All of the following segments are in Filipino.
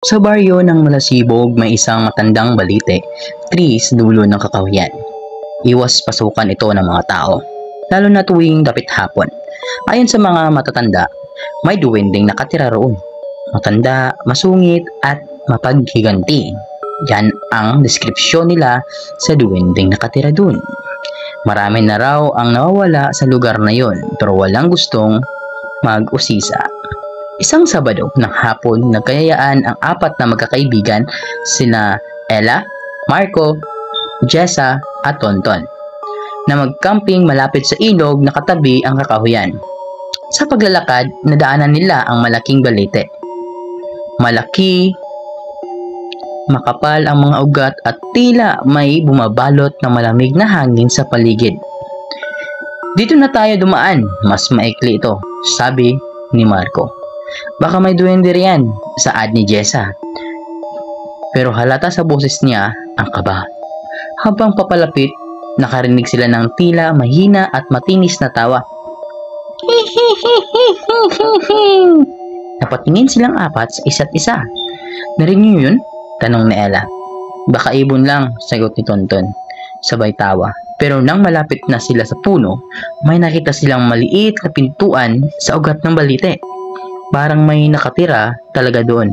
Sa baryo ng Malasibog may isang matandang balite, sa dulo ng kakahuyan. Iwas pasukan ito ng mga tao, lalo na tuwing dapit hapon. Ayon sa mga matatanda, may duwending nakatira roon. Matanda, masungit at mapaghiganti. Yan ang deskripsyon nila sa duwending nakatira doon. Marami na raw ang nawawala sa lugar na yon pero walang gustong mag-usisa. Isang Sabado ng hapon, nagkayayaan ang apat na magkakaibigan, sina Ella, Marco, Jessa at Tonton, na magcamping malapit sa ilog na katabi ang kakahuyan. Sa paglalakad, nadaanan nila ang malaking balite. Malaki, makapal ang mga ugat at tila may bumabalot ng malamig na hangin sa paligid. "Dito na tayo dumaan, mas maikli ito," sabi ni Marco. "Baka may duwende riyan," saad ni Jessa. Pero halata sa boses niya ang kaba. Habang papalapit, nakarinig sila ng tila mahina at matinis na tawa. Napatingin silang apat sa isa't isa. "Narinig niyo yun?" tanong ni Ella. "Baka ibon lang," sagot ni Tonton. Sabay tawa. Pero nang malapit na sila sa puno, may nakita silang maliit na pintuan sa ugat ng balite. Parang may nakatira talaga doon.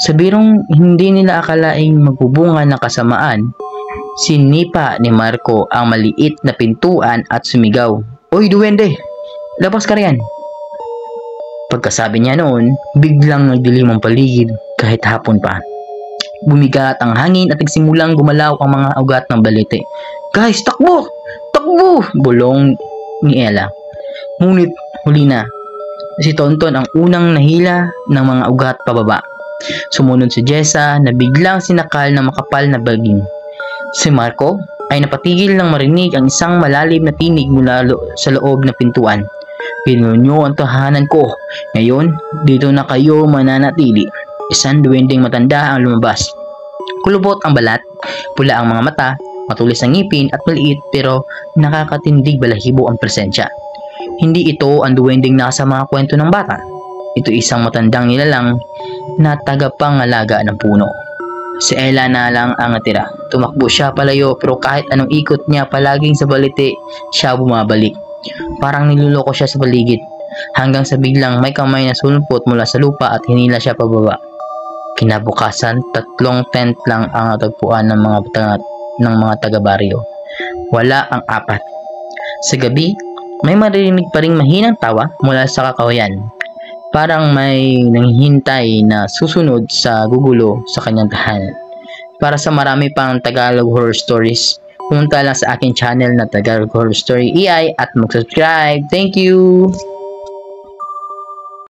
Sa birong hindi nila akalaing magbubunga ng kasamaan, sinipa ni Marco ang maliit na pintuan at sumigaw, "Oy, duwende! Labas ka riyan!" Pagkasabi niya noon, biglang nagdilim ang paligid kahit hapon pa. Bumigat ang hangin at nagsimulang gumalaw ang mga ugat ng balite. "Guys, takbo! Takbo!" bulong ni Ella. Ngunit huli na. Si Tonton ang unang nahila ng mga ugat pababa. Sumunod si Jessa na biglang sinakal ng makapal na baging. Si Marco ay napatigil nang marinig ang isang malalim na tinig mula sa loob ng pintuan. "Pinuno niyo ang tahanan ko. Ngayon, dito na kayo mananatili." Isang duwending matanda ang lumabas. Kulubot ang balat, pula ang mga mata, matulis ang ngipin at maliit pero nakakatindig balahibo ang presensya. Hindi ito ang duwending nasa mga kwento ng bata. Ito isang matandang nilalang na tagapangalaga ng puno. Si Ella na lang ang natira. Tumakbo siya palayo pero kahit anong ikot niya palaging sa balite, siya bumabalik. Parang niluloko siya sa paligid. Hanggang sa biglang may kamay na sulpot mula sa lupa at hinila siya pababa. Kinabukasan, 3 tent lang ang natagpuan ng mga taga-baryo. Wala ang 4. Sa gabi, may maririnig pa ring mahinang tawa mula sa kakahuyan. Parang may nanghihintay na susunod sa gugulo sa kanyang tahanan. Para sa marami pang Tagalog Horror Stories, pumunta lang sa aking channel na Tagalog Horror Story EI at mag-subscribe. Thank you!